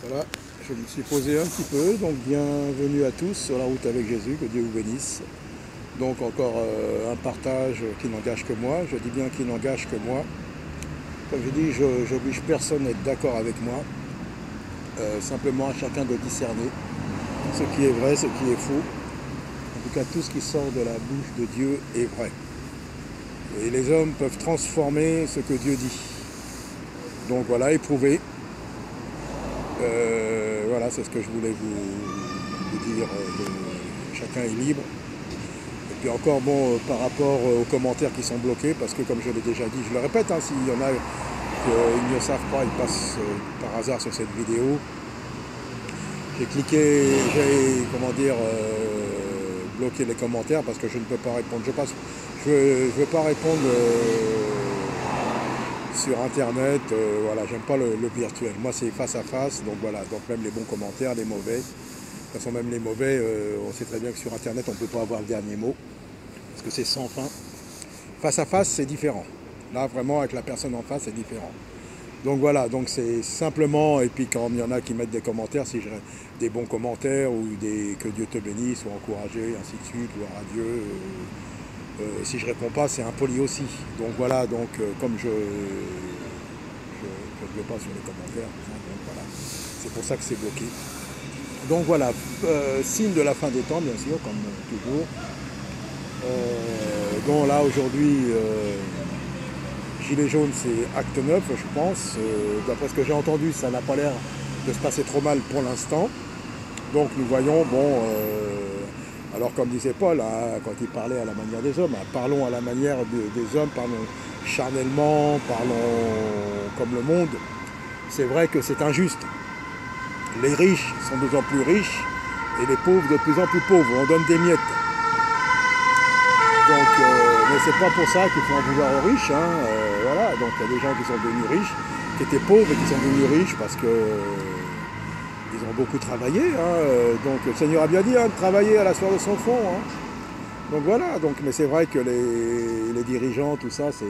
Voilà, je me suis posé un petit peu, donc bienvenue à tous sur la route avec Jésus, que Dieu vous bénisse. Donc encore un partage qui n'engage que moi, je dis bien qui n'engage que moi. Comme je dis, je n'oblige personne à être d'accord avec moi, simplement à chacun de discerner ce qui est vrai, ce qui est faux. En tout cas, tout ce qui sort de la bouche de Dieu est vrai. Et les hommes peuvent transformer ce que Dieu dit. Donc voilà, éprouver. Voilà, c'est ce que je voulais vous dire. Chacun est libre. Et puis encore, bon, par rapport aux commentaires qui sont bloqués, parce que comme je l'ai déjà dit, je le répète, hein, s'il y en a qui ne savent pas, ils passent par hasard sur cette vidéo. J'ai cliqué, j'ai, comment dire, bloqué les commentaires parce que je ne peux pas répondre. Je veux pas répondre sur internet, voilà, j'aime pas le virtuel. Moi c'est face à face, donc voilà, donc même les bons commentaires, les mauvais. De toute façon même les mauvais, on sait très bien que sur internet on ne peut pas avoir le dernier mot, parce que c'est sans fin. Face à face c'est différent. Là vraiment avec la personne en face c'est différent. Donc voilà, donc c'est simplement, et puis quand il y en a qui mettent des commentaires, si j'ai des bons commentaires ou que Dieu te bénisse ou encouragé, ainsi de suite, gloire à Dieu. Si je réponds pas, c'est impoli aussi. Donc voilà, donc comme je ne veux pas sur les commentaires, donc voilà, c'est pour ça que c'est bloqué. Donc voilà, signe de la fin des temps, bien sûr, comme toujours. Donc là aujourd'hui, Gilets jaunes, c'est acte 9, je pense. D'après ce que j'ai entendu, ça n'a pas l'air de se passer trop mal pour l'instant. Donc nous voyons, bon, alors comme disait Paul, hein, quand il parlait à la manière des hommes, hein, parlons à la manière des hommes, parlons charnellement, parlons comme le monde. C'est vrai que c'est injuste. Les riches sont de plus en plus riches et les pauvres de plus en plus pauvres. On donne des miettes. Donc, mais c'est pas pour ça qu'il faut en vouloir aux riches. Hein, voilà, donc il y a des gens qui sont devenus riches, qui étaient pauvres et qui sont devenus riches parce que ils ont beaucoup travaillé. Hein, donc le Seigneur a bien dit hein, de travailler à la sueur de son front. Hein. Donc voilà, donc, mais c'est vrai que les dirigeants, tout ça, c'est.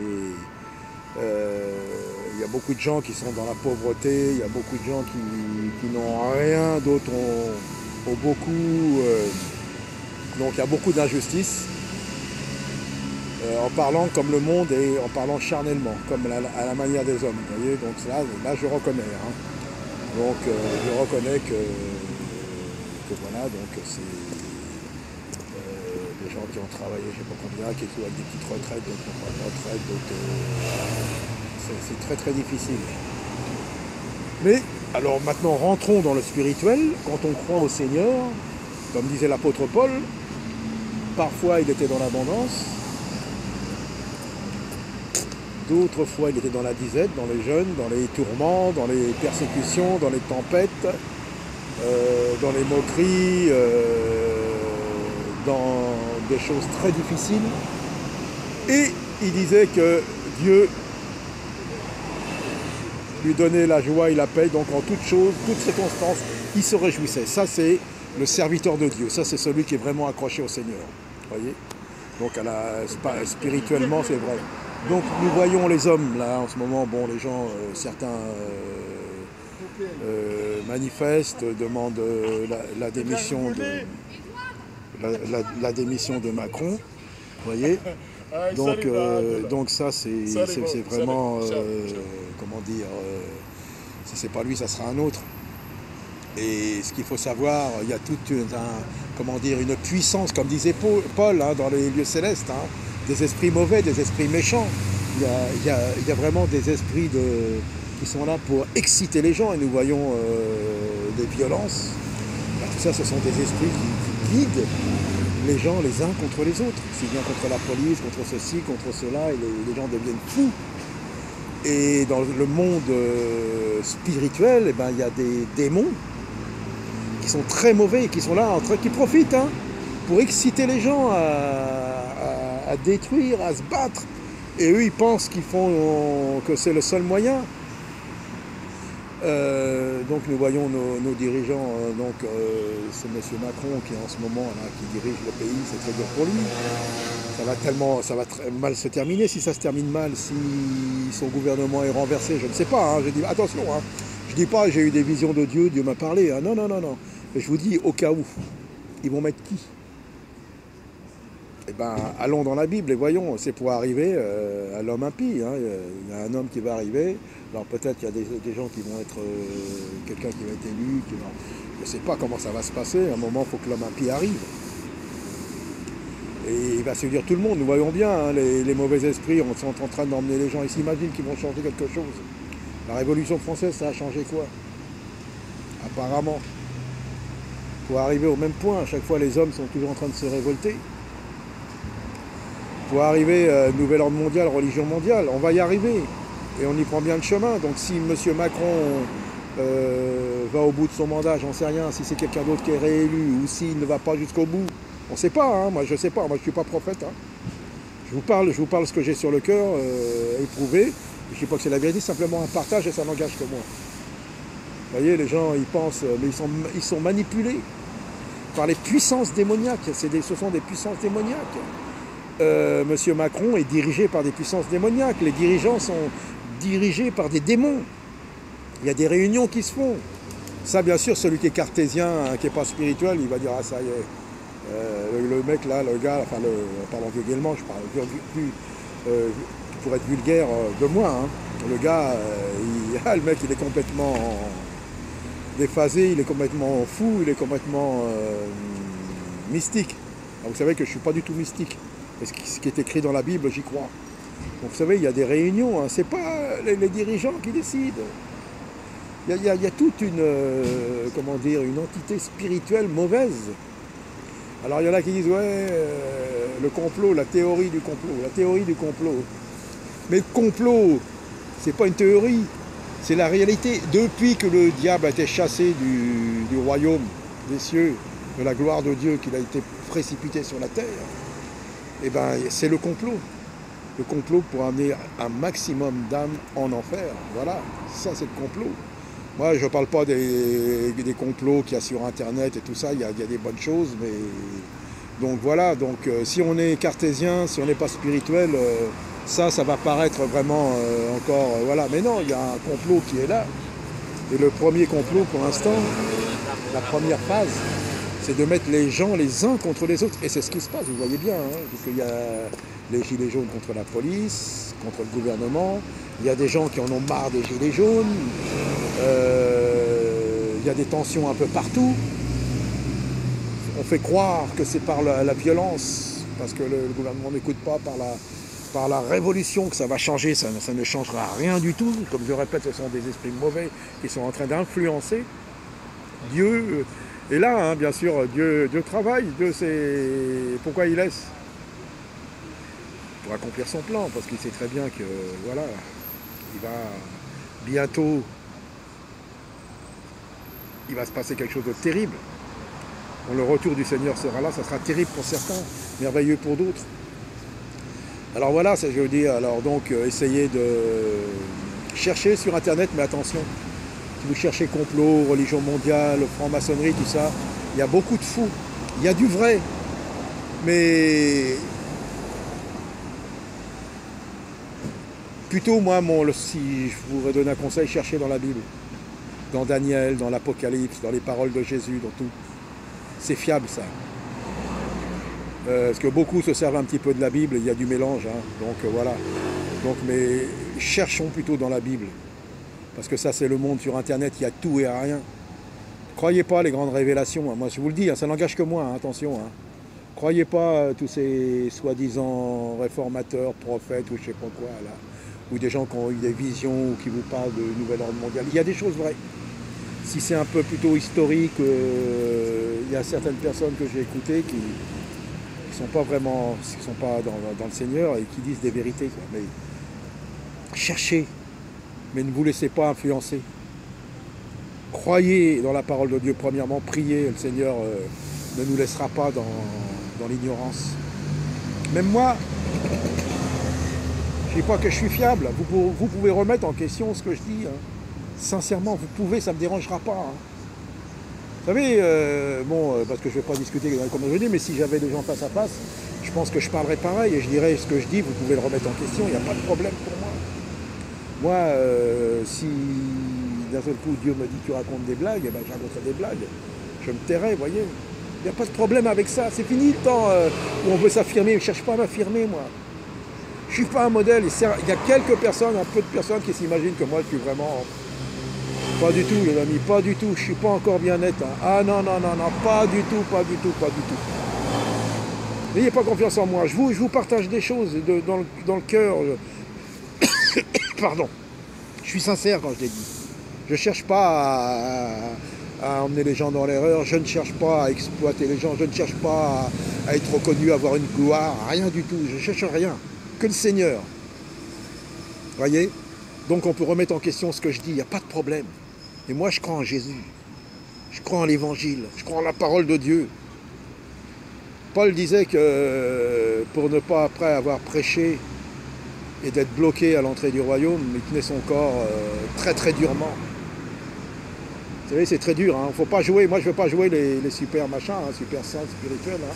Il y a beaucoup de gens qui sont dans la pauvreté, il y a beaucoup de gens qui n'ont rien, d'autres ont beaucoup. Donc il y a beaucoup d'injustice. En parlant comme le monde et en parlant charnellement, comme à la manière des hommes. Vous voyez, donc là je reconnais. Hein. Donc je reconnais que voilà, donc c'est des gens qui ont travaillé, je ne sais pas combien, qui sont avec des petites retraites, d'autres n'ont pas de retraite, d'autres. C'est très très difficile. Mais alors maintenant rentrons dans le spirituel, quand on croit au Seigneur, comme disait l'apôtre Paul, parfois il était dans l'abondance. D'autres fois, il était dans la disette, dans les jeûnes, dans les tourments, dans les persécutions, dans les tempêtes, dans les moqueries, dans des choses très difficiles. Et il disait que Dieu lui donnait la joie et la paix, donc en toutes choses, toutes circonstances, il se réjouissait. Ça, c'est le serviteur de Dieu. Ça, c'est celui qui est vraiment accroché au Seigneur. Vous voyez ? Donc, spirituellement, c'est vrai. Donc nous voyons les hommes là en ce moment, bon les gens, certains manifestent, demandent la démission la démission de Macron, vous voyez. Donc ça c'est vraiment, comment dire, si c'est pas lui ça sera un autre. Et ce qu'il faut savoir, il y a toute une puissance, comme disait Paul hein, dans les lieux célestes, hein, des esprits mauvais, des esprits méchants. Il y a vraiment des esprits qui sont là pour exciter les gens et nous voyons des violences. Alors, tout ça, ce sont des esprits qui guident les gens les uns contre les autres. C'est bien contre la police, contre ceci, contre cela, et les gens deviennent fous. Et dans le monde spirituel, eh ben, il y a des démons qui sont très mauvais et qui sont là, qui profitent hein, pour exciter les gens à détruire, à se battre. Et eux, ils pensent que c'est le seul moyen. Donc nous voyons nos dirigeants, c'est M. Macron qui en ce moment là, qui dirige le pays, c'est très dur pour lui. Ça va très mal se terminer. Si ça se termine mal, si son gouvernement est renversé, je ne sais pas, hein, je dis attention, hein, Je dis pas j'ai eu des visions de Dieu, Dieu m'a parlé. Hein. Non, non, non, non. Mais je vous dis au cas où. Ils vont mettre qui? Eh bien, allons dans la Bible et voyons. C'est pour arriver à l'homme impie. Hein. Il y a un homme qui va arriver. Alors peut-être qu'il y a des gens qui vont être... quelqu'un qui va être élu. Je ne sais pas comment ça va se passer. À un moment, il faut que l'homme impie arrive. Et il va séduire tout le monde. Nous voyons bien, hein, les mauvais esprits sont en train d'emmener les gens. Ils s'imaginent qu'ils vont changer quelque chose. La Révolution française, ça a changé quoi? Apparemment. Pour arriver au même point, à chaque fois les hommes sont toujours en train de se révolter. Pour arriver à nouvel ordre mondial, religion mondiale, on va y arriver. Et on y prend bien le chemin. Donc si M. Macron va au bout de son mandat, j'en sais rien, si c'est quelqu'un d'autre qui est réélu, ou s'il ne va pas jusqu'au bout, on ne sait pas, hein, moi je ne sais pas, moi je ne suis pas prophète. Hein. Je vous parle ce que j'ai sur le cœur, éprouvé. Je ne dis pas que c'est la vérité, simplement un partage et ça n'engage que moi. Vous voyez, les gens, ils pensent, mais ils sont manipulés par les puissances démoniaques. Ce sont des puissances démoniaques. Monsieur Macron est dirigé par des puissances démoniaques. Les dirigeants sont dirigés par des démons. Il y a des réunions qui se font. Ça, bien sûr, celui qui est cartésien, hein, qui n'est pas spirituel, il va dire, ah ça y est. Le mec là, le gars, enfin, parlons vulgairement, je parle pour être vulgaire de moi, hein. Le gars, le mec il est complètement déphasé, il est complètement fou, il est complètement mystique. Alors, vous savez que je ne suis pas du tout mystique. Et ce qui est écrit dans la Bible, j'y crois. Donc vous savez, il y a des réunions, hein. C'est pas les dirigeants qui décident. Il y a toute une, comment dire, une entité spirituelle mauvaise. Alors il y en a qui disent, ouais, le complot, la théorie du complot. Mais le complot, c'est pas une théorie, c'est la réalité. Depuis que le diable a été chassé du royaume des cieux, de la gloire de Dieu, qu'il a été précipité sur la terre, eh ben, c'est le complot. Le complot pour amener un maximum d'âmes en enfer. Voilà, ça c'est le complot. Moi, je ne parle pas des complots qu'il y a sur Internet et tout ça, il y a des bonnes choses, mais... Donc voilà, donc si on est cartésien, si on n'est pas spirituel, ça va paraître vraiment encore... voilà, mais non, il y a un complot qui est là. Et le premier complot, pour l'instant, la première phase, c'est de mettre les gens les uns contre les autres. Et c'est ce qui se passe, vous voyez bien, hein, puisqu'il y a les gilets jaunes contre la police, contre le gouvernement. Il y a des gens qui en ont marre des gilets jaunes. Il y a des tensions un peu partout. On fait croire que c'est par la violence, parce que le gouvernement n'écoute pas, par la révolution que ça va changer. Ça ne changera rien du tout. Comme je répète, ce sont des esprits mauvais qui sont en train d'influencer Dieu. Et là, hein, bien sûr, Dieu travaille. Dieu, c'est pourquoi il laisse? Pour accomplir son plan, parce qu'il sait très bien que, voilà, il va bientôt, il va se passer quelque chose de terrible. Quand le retour du Seigneur sera là, ça sera terrible pour certains, merveilleux pour d'autres. Alors voilà, je veux dire, alors donc, essayez de chercher sur Internet, mais attention, si vous cherchez complot, religion mondiale, franc-maçonnerie, tout ça, il y a beaucoup de fous, il y a du vrai, mais... Plutôt, moi, si je voudrais donner un conseil, cherchez dans la Bible, dans Daniel, dans l'Apocalypse, dans les paroles de Jésus, dans tout. C'est fiable, ça. Parce que beaucoup se servent un petit peu de la Bible, il y a du mélange, hein, donc voilà. Donc, mais cherchons plutôt dans la Bible, parce que ça, c'est le monde sur Internet, il y a tout et rien. Croyez pas les grandes révélations, hein. Moi, je vous le dis, hein, ça n'engage que moi, hein, attention. Hein. Croyez pas tous ces soi-disant réformateurs, prophètes, ou je sais pas quoi, là. Ou des gens qui ont eu des visions ou qui vous parlent de nouvel ordre mondial. Il y a des choses vraies. Si c'est un peu plutôt historique, il y a certaines personnes que j'ai écoutées qui ne sont pas vraiment, qui sont pas dans le Seigneur et qui disent des vérités, quoi. Mais cherchez, mais ne vous laissez pas influencer. Croyez dans la parole de Dieu, premièrement, priez, le Seigneur ne nous laissera pas dans l'ignorance. Même moi, je ne dis pas que je suis fiable, vous pouvez remettre en question ce que je dis. Hein. Sincèrement, vous pouvez, ça ne me dérangera pas. Hein. Vous savez, parce que je ne vais pas discuter comme je dis, mais si j'avais des gens face à face, je pense que je parlerais pareil et je dirais ce que je dis, vous pouvez le remettre en question, il n'y a pas de problème pour moi. Moi, si d'un seul coup Dieu me dit tu racontes des blagues, et ben je raconterai des blagues. Je me tairai, vous voyez. Il n'y a pas de problème avec ça. C'est fini le temps où on veut s'affirmer. Je ne cherche pas à m'affirmer, moi. Je ne suis pas un modèle. Il y a quelques personnes, un peu de personnes qui s'imaginent que moi je suis vraiment... Pas du tout, les amis, pas du tout. Je ne suis pas encore bien net. Hein. Ah non, non, non, non, pas du tout, pas du tout, pas du tout. N'ayez pas confiance en moi. Je vous partage des choses dans le cœur. Pardon. Je suis sincère quand je l'ai dit. Je ne cherche pas à emmener les gens dans l'erreur. Je ne cherche pas à exploiter les gens. Je ne cherche pas à être reconnu, à avoir une gloire. Rien du tout. Je ne cherche rien. Que le Seigneur. Voyez? Donc on peut remettre en question ce que je dis. Il n'y a pas de problème. Et moi, je crois en Jésus. Je crois en l'Évangile. Je crois en la parole de Dieu. Paul disait que pour ne pas, après avoir prêché et d'être bloqué à l'entrée du royaume, il tenait son corps très très durement. Vous savez, c'est très dur. Hein. Faut pas jouer. Moi, je ne veux pas jouer les super machins, hein, super saints spirituels. Hein.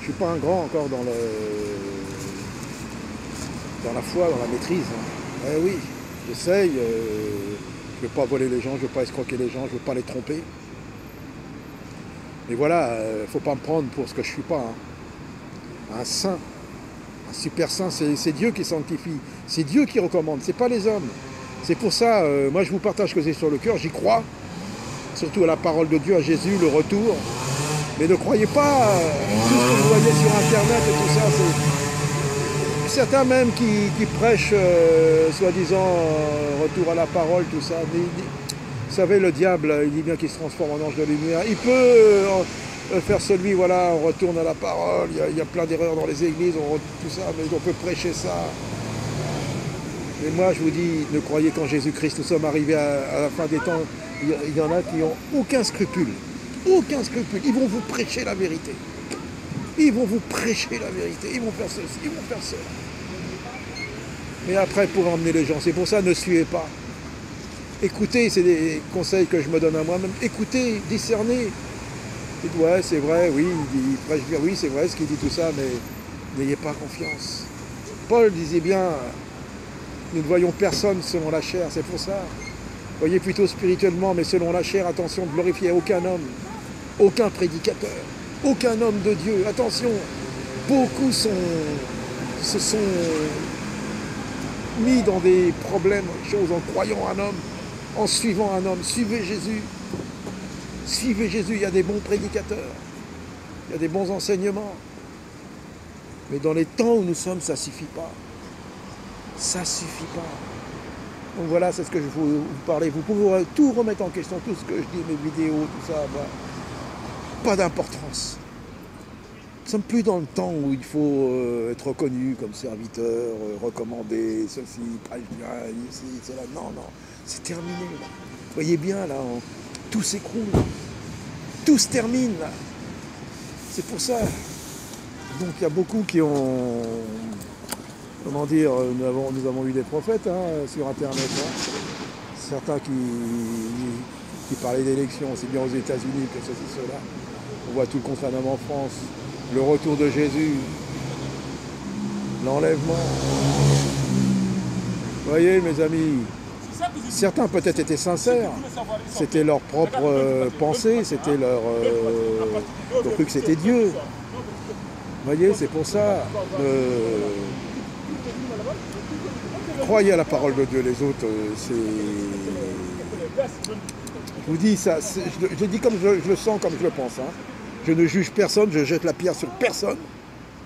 Je ne suis pas un grand encore dans la foi, dans la maîtrise. Hein. Eh oui, j'essaye. Je ne veux pas voler les gens, je ne veux pas escroquer les gens, je ne veux pas les tromper. Mais voilà, il ne faut pas me prendre pour ce que je ne suis pas. Hein. Un saint, un super saint, c'est Dieu qui sanctifie. C'est Dieu qui recommande, ce n'est pas les hommes. C'est pour ça, moi je vous partage ce que j'ai sur le cœur, j'y crois. Surtout à la parole de Dieu, à Jésus, le retour. Mais ne croyez pas tout ce que vous voyez sur Internet et tout ça. Certains même qui prêchent, soi-disant, retour à la parole, tout ça. Mais, vous savez, le diable, il dit bien qu'il se transforme en ange de lumière. Il peut faire celui, voilà, on retourne à la parole. Il y a plein d'erreurs dans les églises, tout ça, mais on peut prêcher ça. Mais moi, je vous dis, ne croyez qu'en Jésus-Christ. Nous sommes arrivés à la fin des temps. Il y en a qui n'ont aucun scrupule. Aucun scrupule. Ils vont vous prêcher la vérité. Ils vont vous prêcher la vérité. Ils vont faire ceci, ils vont faire cela. Mais après, pour emmener les gens, c'est pour ça, ne suivez pas. Écoutez, c'est des conseils que je me donne à moi-même. Écoutez, discernez. Dites, ouais, c'est vrai, oui, il prêche bien, oui, c'est vrai ce qu'il dit tout ça, mais n'ayez pas confiance. Paul disait bien, nous ne voyons personne selon la chair, c'est pour ça. Voyez plutôt spirituellement, mais selon la chair, attention, ne glorifiez aucun homme, aucun prédicateur, aucun homme de Dieu. Attention, beaucoup se sont mis dans des problèmes, choses en croyant un homme, en suivant un homme. Suivez Jésus. Suivez Jésus, il y a des bons prédicateurs, il y a des bons enseignements. Mais dans les temps où nous sommes, ça ne suffit pas. Ça ne suffit pas. Donc voilà, c'est ce que je veux vous parler. Vous pouvez tout remettre en question, tout ce que je dis, mes vidéos, tout ça. Bah, pas d'importance. Nous ne sommes plus dans le temps où il faut être reconnu comme serviteur, recommandé, ceci, prêche bien, ici, cela. Non, non, c'est terminé. Là. Vous voyez bien, là, tout s'écroule. Tout se termine, là. C'est pour ça. Donc il y a beaucoup qui ont... Comment dire, nous avons eu des prophètes hein, sur Internet. Hein. Certains qui parlaient d'élections, aussi bien aux États-Unis que ceci, cela. On voit tout le contraire en France. Le retour de Jésus. L'enlèvement. Vous voyez, mes amis, certains peut-être étaient sincères. C'était leur propre pensée, c'était leur... Ils ont cru que c'était Dieu. Vous voyez, c'est pour ça... Croyez à la parole de Dieu, les autres, c'est... Je vous dis ça, je dis comme je le sens, comme je le pense. Hein. Je ne juge personne, je jette la pierre sur personne.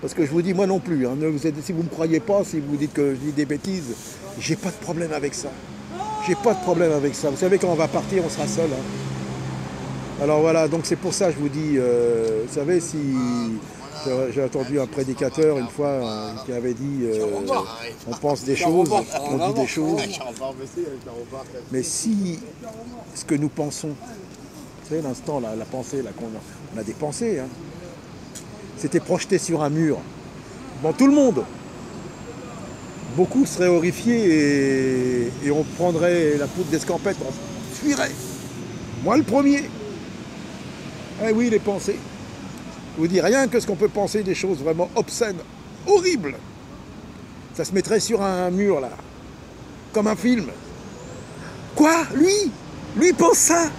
Parce que je vous dis, moi non plus. Hein, si vous ne me croyez pas, si vous dites que je dis des bêtises, j'ai pas de problème avec ça. J'ai pas de problème avec ça. Vous savez, quand on va partir, on sera seul. Hein. Alors voilà, donc c'est pour ça que je vous dis, vous savez, si... J'ai entendu un prédicateur une fois qui avait dit on pense des choses, on dit des choses, mais si ce que nous pensons, vous savez l'instant, la pensée, là, on a des pensées, hein, c'était projeté sur un mur, devant tout le monde, beaucoup seraient horrifiés et on prendrait la poudre d'escampette, on fuirait, moi le premier. Eh oui, les pensées. Je vous dis rien que ce qu'on peut penser des choses vraiment obscènes, horribles. Ça se mettrait sur un mur, là, comme un film. Quoi? Lui? Lui pense ça?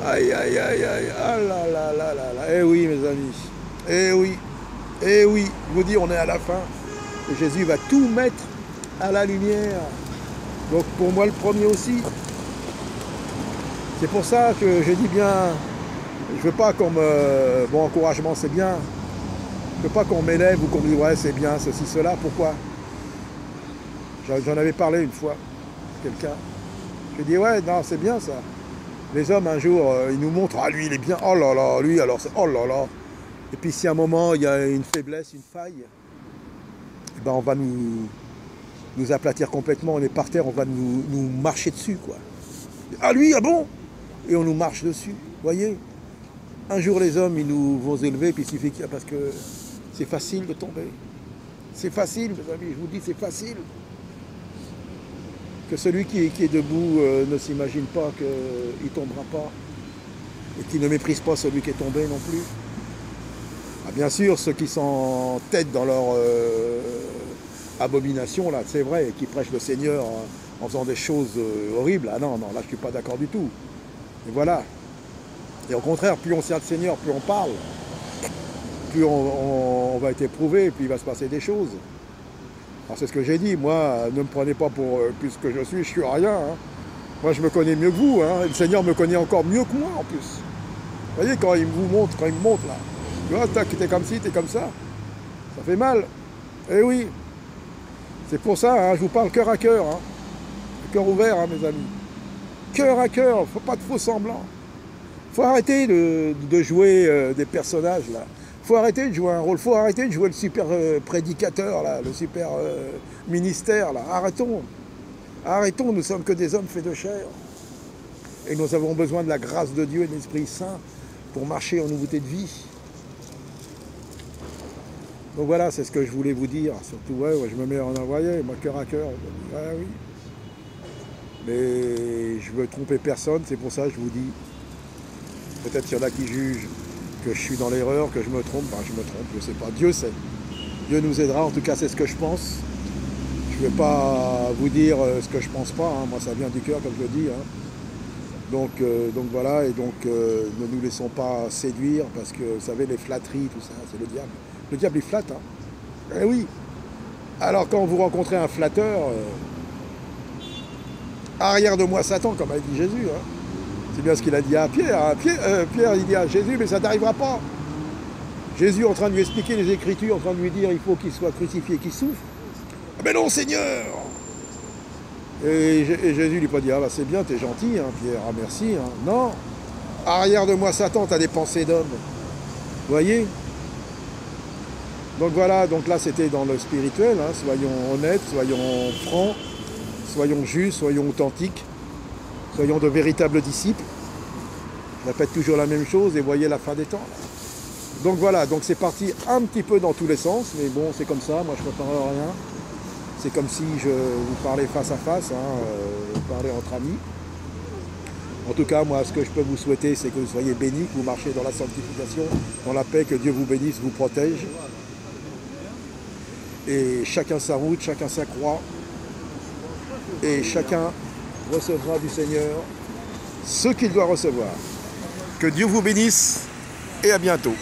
Aïe, aïe, aïe, aïe, ah là là là là là. Eh oui, mes amis. Eh oui. Eh oui. Je vous dis, on est à la fin. Et Jésus va tout mettre à la lumière. Donc pour moi, le premier aussi. C'est pour ça que je dis bien, je veux pas qu'on me... Bon, encouragement, c'est bien. Je veux pas qu'on m'élève ou qu'on me dise, ouais, c'est bien, ceci, cela. Pourquoi? J'en avais parlé une fois, quelqu'un. Je dis, ouais, non, c'est bien ça. Les hommes, un jour, ils nous montrent, ah, lui, il est bien, oh là là, lui, alors c'est, oh là là. Et puis si à un moment, il y a une faiblesse, une faille, eh ben, on va nous aplatir complètement, on est par terre, on va nous marcher dessus, quoi. Ah, lui, ah bon? Et on nous marche dessus, voyez? Un jour, les hommes, ils nous vont élever, puis il suffit qu'il y a, parce que c'est facile de tomber. C'est facile, mes amis, je vous dis, c'est facile. Que celui qui est debout ne s'imagine pas qu'il ne tombera pas et qu'il ne méprise pas celui qui est tombé non plus. Ah, bien sûr, ceux qui s'entêtent dans leur abomination, là, c'est vrai, et qui prêchent le Seigneur en faisant des choses horribles, ah non, non, là je ne suis pas d'accord du tout. Et voilà. Et au contraire, plus on sert le Seigneur, plus on parle, plus on va être éprouvé, puis il va se passer des choses. Alors c'est ce que j'ai dit, moi, ne me prenez pas pour plus que je suis rien. Hein. Moi je me connais mieux que vous, hein. Le Seigneur me connaît encore mieux que moi en plus. Vous voyez, quand il me montre là, tu vois, t'es comme ci, t'es comme ça, ça fait mal. Eh oui, c'est pour ça, hein, je vous parle cœur à cœur, hein. Cœur ouvert, hein, mes amis. Cœur à cœur, faut pas de faux semblants. Faut arrêter de jouer des personnages là. Faut arrêter de jouer un rôle, faut arrêter de jouer le super prédicateur, là, le super ministère. Là. Arrêtons. Arrêtons, nous sommes que des hommes faits de chair. Et nous avons besoin de la grâce de Dieu et de l'Esprit Saint pour marcher en nouveauté de vie. Donc voilà, c'est ce que je voulais vous dire. Surtout, ouais, je me mets en envoyer, moi cœur à cœur. Ouais, oui. Mais je veux tromper personne, c'est pour ça que je vous dis. Peut-être qu'il y en a qui jugent que je suis dans l'erreur, que je me trompe. Ben, je me trompe, je ne sais pas. Dieu sait. Dieu nous aidera, en tout cas c'est ce que je pense. Je ne vais pas vous dire ce que je pense pas, hein. Moi ça vient du cœur comme je le dis. Hein. Donc voilà, et donc ne nous laissons pas séduire, parce que vous savez, les flatteries, tout ça, c'est le diable. Le diable il flatte, hein. Eh oui. Alors quand vous rencontrez un flatteur, arrière de moi Satan, comme a dit Jésus, hein. C'est bien ce qu'il a dit à Pierre. Hein. Pierre, il dit à Jésus, mais ça n'arrivera pas. Jésus en train de lui expliquer les Écritures, en train de lui dire il faut qu'il soit crucifié, qu'il souffre. Ah, mais non, Seigneur! Et Jésus lui a pas dit, ah bah c'est bien, t'es gentil, hein, Pierre, ah merci. Hein. Non, arrière de moi Satan, t'as des pensées d'homme. Vous voyez? Donc voilà, donc là c'était dans le spirituel, hein. Soyons honnêtes, soyons francs, soyons justes, soyons authentiques. Soyons de véritables disciples. Je répète toujours la même chose et voyez la fin des temps. Donc voilà, donc c'est parti un petit peu dans tous les sens, mais bon, c'est comme ça, moi je ne prépare rien. C'est comme si je vous parlais face à face, hein, parlais entre amis. En tout cas, moi, ce que je peux vous souhaiter, c'est que vous soyez bénis, que vous marchiez dans la sanctification, dans la paix, que Dieu vous bénisse, vous protège. Et chacun sa route, chacun sa croix. Et chacun recevra du Seigneur ce qu'il doit recevoir. Que Dieu vous bénisse et à bientôt.